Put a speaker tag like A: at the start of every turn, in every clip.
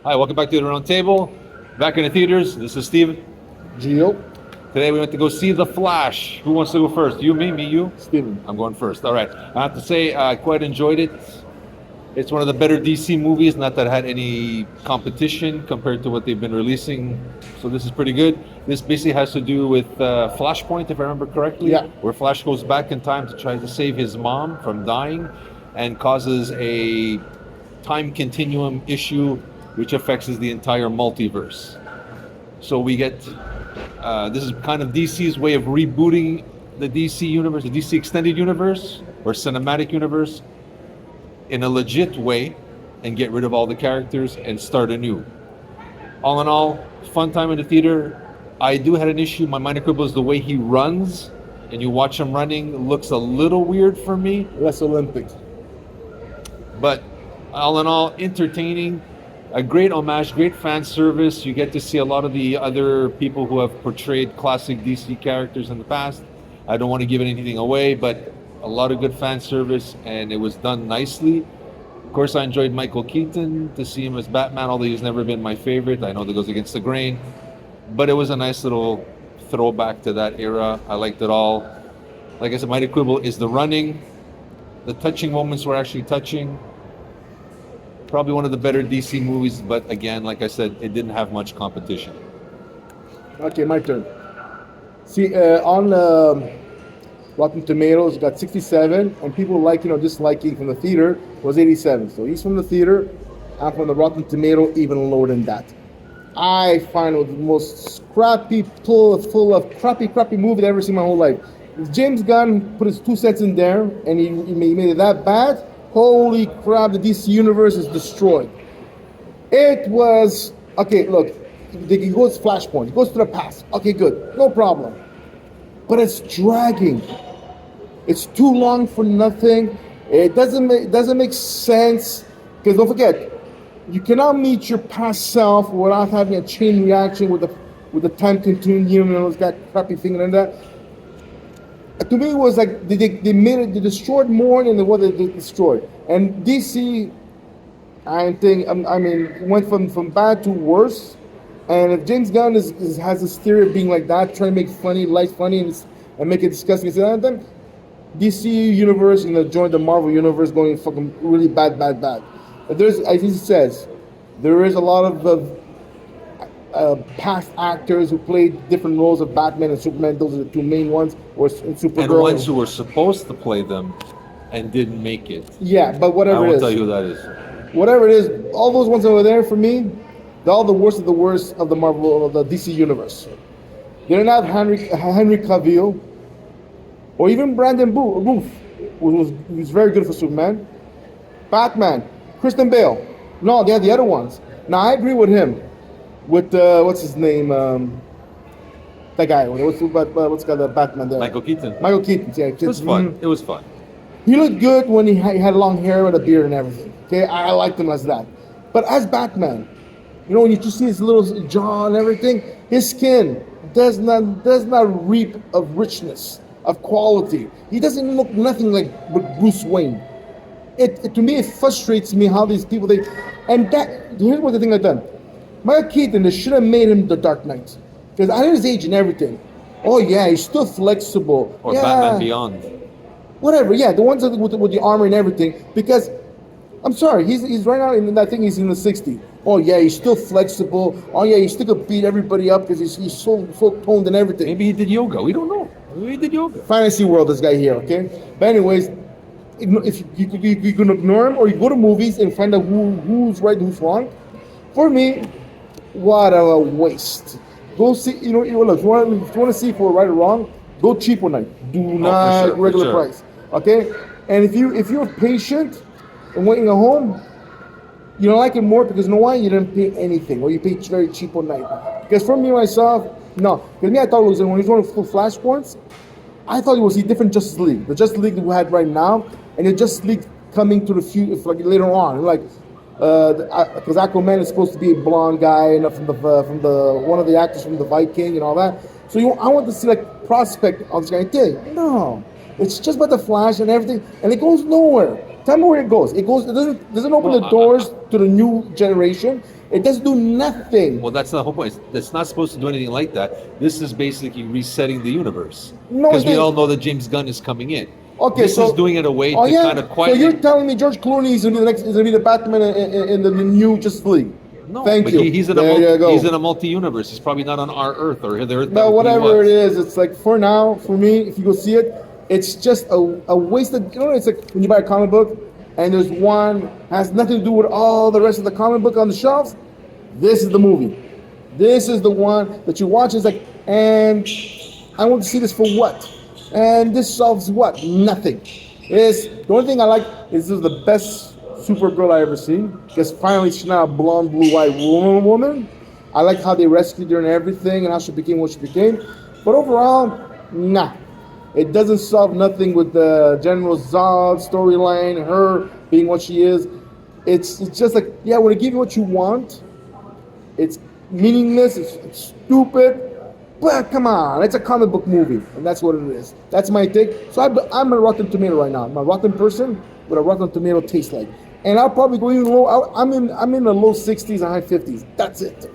A: Hi, welcome back to the Round Table. Back in the theaters. This is Steven.
B: Gio,
A: Today we went to go see The Flash. Who wants to go first? You, me, you?
B: Steven.
A: I'm going first. All right. I have to say, I quite enjoyed it. It's one of the better DC movies, not that it had any competition compared to what they've been releasing. So this is pretty good. This basically has to do with Flashpoint, if I remember correctly,
B: Yeah.
A: where Flash goes back in time to try to save his mom from dying and causes a time continuum issue which affects the entire multiverse. So we get, this is kind of DC's way of rebooting the DC universe, the DC extended universe or cinematic universe in a legit way and get rid of all the characters and start anew. All in all, fun time in the theater. I do had an issue, my minor quibble is the way he runs and you watch him running looks a little weird for me.
B: Less Olympic.
A: But all in all, entertaining, a great homage, great fan service. You get to see a lot of the other people who have portrayed classic DC characters in the past. I don't want to give anything away, but a lot of good fan service, and it was done nicely. Of course, I enjoyed Michael Keaton to see him as Batman, although he's never been my favorite. I know that goes against the grain, but it was a nice little throwback to that era. I liked it all. Like I said, my quibble is the running. The touching moments were actually touching. Probably one of the better DC movies, but again, like I said, it didn't have much competition.
B: Okay, my turn. See, on Rotten Tomatoes, got 67, and people disliking from the theater was 87. So he's from the theater, I'm from the Rotten Tomato, even lower than that. I find it the most scrappy, full of crappy movie I've ever seen in my whole life. If James Gunn put his 2 cents in there, and he made it that bad, holy crap, the DC universe is destroyed. It was, okay, look, he goes Flashpoint, he goes to the past. Okay, good, no problem. But it's dragging. It's too long for nothing. It doesn't make sense. Because don't forget, you cannot meet your past self without having a chain reaction with the time continuum, that crappy thing and that. To me, it was like they destroyed more than what they destroyed. And DC, went from bad to worse. And if James Gunn has this theory of being like that, trying to make life funny and make it disgusting, then DC universe join the Marvel universe going fucking really bad. But there's, as he says, there is a lot of past actors who played different roles of Batman and Superman. Those are the two main ones, or Supergirl.
A: And ones who were supposed to play them and didn't make it.
B: Yeah, but whatever
A: I
B: it
A: won't
B: is.
A: tell you who that is.
B: Whatever it is, all those ones over there, for me, they're all the worst of the worst of the Marvel, of the DC universe. They don't have Henry Cavill, or even Brandon Booth, who was very good for Superman. Batman, Christian Bale. No, they had the other ones. Now, I agree with him. With what's his name? That guy. What's got the Batman there?
A: Michael Keaton.
B: Michael Keaton. Yeah,
A: It was fun. It was fun.
B: He looked good when he had long hair and a beard and everything. Okay, I liked him as that. But as Batman, when you just see his little jaw and everything, his skin does not reap of richness, of quality. He doesn't look nothing like Bruce Wayne. To me, it frustrates me how these people here's what the thing I've done. Michael Keaton, they should have made him the Dark Knight. Because at his age and everything, oh yeah, he's still flexible.
A: Or
B: yeah.
A: Batman Beyond.
B: Whatever, yeah, the ones with the armor and everything. Because, I'm sorry, he's right now in that thing, he's in the 60s. Oh yeah, he's still flexible. Oh yeah, he still could beat everybody up because he's so toned and everything.
A: Maybe he did yoga. We don't know. Maybe he did yoga.
B: Fantasy world, this guy here, okay? But anyways, if you can ignore him or you go to movies and find out who's right and who's wrong. For me, what a waste. Go see, look, if you want to see for right or wrong, go cheapo night. Do not regular price. Okay? And if you're patient and waiting at home, you don't like it more because you know why? You didn't pay anything, or you paid very cheap on night. Because for me myself, no. Because me, I thought it was when he was going full Flashpoints, I thought it was a different Justice League. The Justice League that we had right now, and the Justice League coming to the future, like later on, because Aquaman is supposed to be a blonde guy, from the one of the actors from the Viking and all that. So I want to see prospect of this guy thing. No, it's just about the Flash and everything, and it goes nowhere. Tell me where it goes. It goes. It doesn't open
A: Well,
B: the doors to the new generation. It doesn't do nothing.
A: Well, that's the whole point. It's not supposed to do anything like that. This is basically resetting the universe.
B: No,
A: Because
B: it
A: we
B: is-
A: all know that James Gunn is coming in.
B: Okay,
A: This
B: so
A: is doing it a way
B: oh
A: to
B: yeah,
A: kind of
B: so
A: quietly.
B: you're telling me George Clooney is gonna be the next is gonna be the Batman in the new Justice League?
A: No,
B: Thank
A: but
B: you.
A: He's in a
B: There you go.
A: he's in a multi-universe. He's probably not on our Earth or the Earth.
B: But
A: that he
B: whatever
A: was.
B: it is, it's like for now, for me, if you go see it, it's just a wasted. You know, it's like when you buy a comic book and there's one has nothing to do with all the rest of the comic book on the shelves. This is the movie. This is the one that you watch. It's like, and I want to see this for what? And this solves what? Nothing. It's the only thing I like is this is the best Supergirl I ever seen. Because finally she's not a blonde, blue-eyed woman. I like how they rescued her and everything, and how she became what she became. But overall, nah. It doesn't solve nothing with the General Zod storyline, her being what she is. It's just like, yeah, when I give you what you want, it's meaningless, it's stupid. But come on, it's a comic book movie, and that's what it is. That's my take. So I'm a Rotten Tomato right now. I'm a rotten person, what a Rotten Tomato tastes like. And I'll probably go even low. I'm in the low 60s and high 50s. That's it.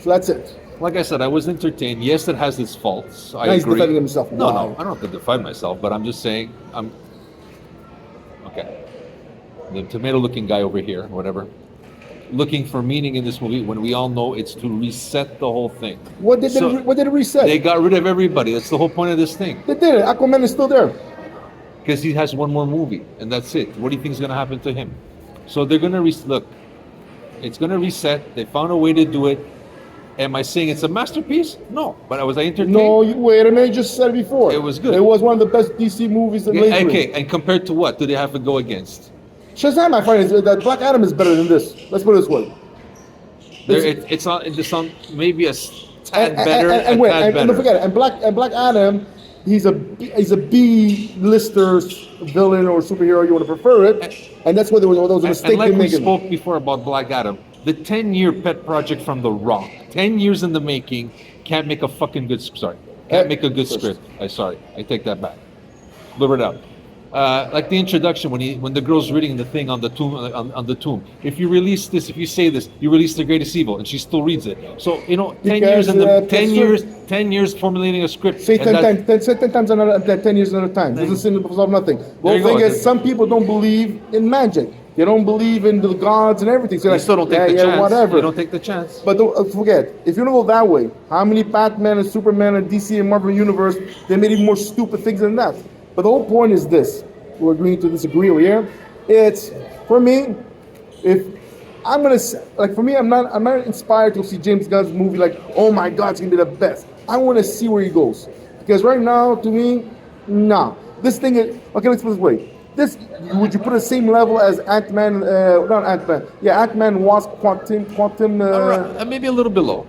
B: So that's it.
A: Like I said, I was entertained. Yes, it has its faults. I
B: Now he's
A: agree.
B: defending himself.
A: No,
B: Wow.
A: no, I don't have to defend myself, but I'm just saying, okay. The tomato-looking guy over here, whatever, looking for meaning in this movie when we all know it's to reset the whole thing.
B: What did it reset?
A: They got rid of everybody. That's the whole point of this thing.
B: They did it. Aquaman is still there.
A: Because he has one more movie, and that's it. What do you think is going to happen to him? So they're going to look. It's going to reset. They found a way to do it. Am I saying it's a masterpiece? No. But was I entertained?
B: No, wait a minute. You just said it before.
A: It was good.
B: It was one of the best DC movies in
A: Okay,
B: history.
A: and compared to what do they have to go against?
B: Shazam, I find that Black Adam is better than this. Let's put it this way.
A: It's on maybe a tad better.
B: And don't forget it. And Black Adam, he's a B-lister villain or superhero. You want to prefer it, and that's what there was a mistake
A: And like
B: in
A: we
B: making.
A: spoke before about Black Adam, the 10-year pet project from The Rock, 10 years in the making, can't make a fucking good. Sorry, can't make a good script. Sorry, I take that back. Live it up. Like the introduction when the girl's reading the thing on the tomb on the tomb. If you release this, if you say this, you release the greatest evil, and she still reads it. So 10 years in the 10 years formulating a script.
B: Say
A: and
B: 10 times another 10 years another time. Doesn't seem to solve nothing. Well, the thing is, some people don't believe in magic. They don't believe in the gods and everything. So
A: You
B: like,
A: still don't take the chance.
B: whatever.
A: You don't take the chance.
B: But don't forget, if you don't go that way, how many Batman and Superman and DC and Marvel Universe, they made even more stupid things than that. But the whole point is this. We're agreeing to disagree over here. It's, for me, if I'm gonna, like for me, I'm not inspired to see James Gunn's movie like, oh my God, it's gonna be the best. I wanna see where he goes. Because right now, to me, nah. This thing is, okay, let's put it this way. This, would you put the same level as Ant-Man, not Ant-Man, yeah, Ant-Man, Wasp, Quantum,
A: Maybe a little below.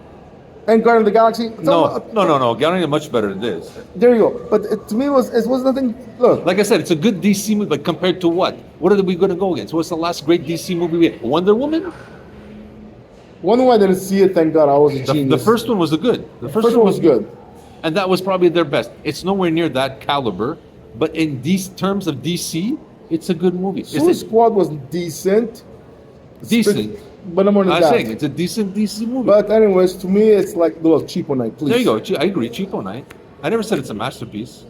B: and Guardian of the Galaxy?
A: No. Guardian is much better than this.
B: There you go. But to me, it was nothing, look.
A: Like I said, it's a good DC movie, but compared to what? What are we going to go against? What's the last great DC movie we had? Wonder Woman?
B: Wonder Woman, I didn't see it, thank God, I was a genius.
A: The first one was good.
B: The first one was good.
A: And that was probably their best. It's nowhere near that caliber, but in these terms of DC, it's a good movie.
B: Suicide Squad was decent.
A: Decent.
B: But no more than
A: I'm
B: that.
A: saying it's a decent DC movie.
B: But anyways, to me, it's like the cheapo night, please.
A: There you go. I agree. Cheapo Night. I never said it's a masterpiece.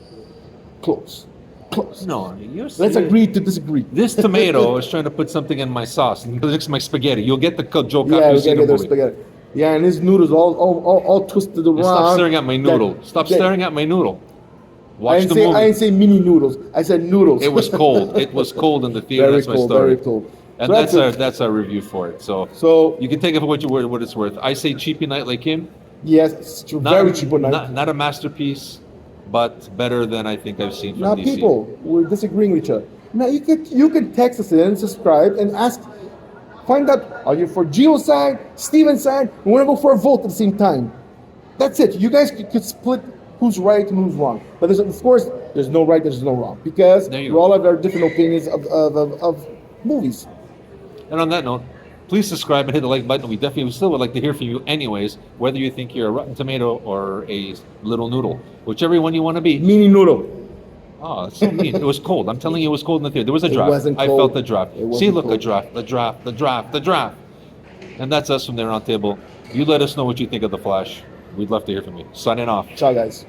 B: Close.
A: No,
B: let's agree to disagree.
A: This tomato is trying to put something in my sauce and it looks my spaghetti. You'll get the joke
B: Yeah,
A: after you
B: we
A: see
B: gotta
A: the
B: get their
A: movie.
B: spaghetti. Yeah, and his noodles all twisted around.
A: Stop staring at my noodle. Stop staring at my noodle. Watch the movie.
B: I didn't say mini noodles. I said noodles.
A: It was cold. It was cold in the theater.
B: Very
A: That's my
B: cold.
A: story.
B: Very cold.
A: And
B: So
A: that's our review for it. So you can take it for what it's worth. I say cheapy night like him.
B: Yes, it's true. Very cheapo night.
A: Not a masterpiece, but better than I think I've seen from
B: Now,
A: DC.
B: people, we're disagreeing with each other. Now, you can text us in, subscribe, and ask, find out, are you for Gio's side, Steven's side? We want to go for a vote at the same time. That's it. You guys could split who's right and who's wrong. But of course, there's no right, there's no wrong. Because we all have our different opinions of movies.
A: And on that note, please subscribe and hit the like button. We still would like to hear from you anyways, whether you think you're a Rotten Tomato or a little noodle. Whichever one you want to be.
B: Mini noodle.
A: Oh, it's so mean. It was cold. I'm telling you, it was cold in the theater. There was a
B: It
A: draft.
B: wasn't
A: I
B: cold.
A: felt the draft.
B: It wasn't
A: See, look,
B: cold.
A: the draft. And that's us from there on table. You let us know what you think of The Flash. We'd love to hear from you. Signing off.
B: Ciao, guys.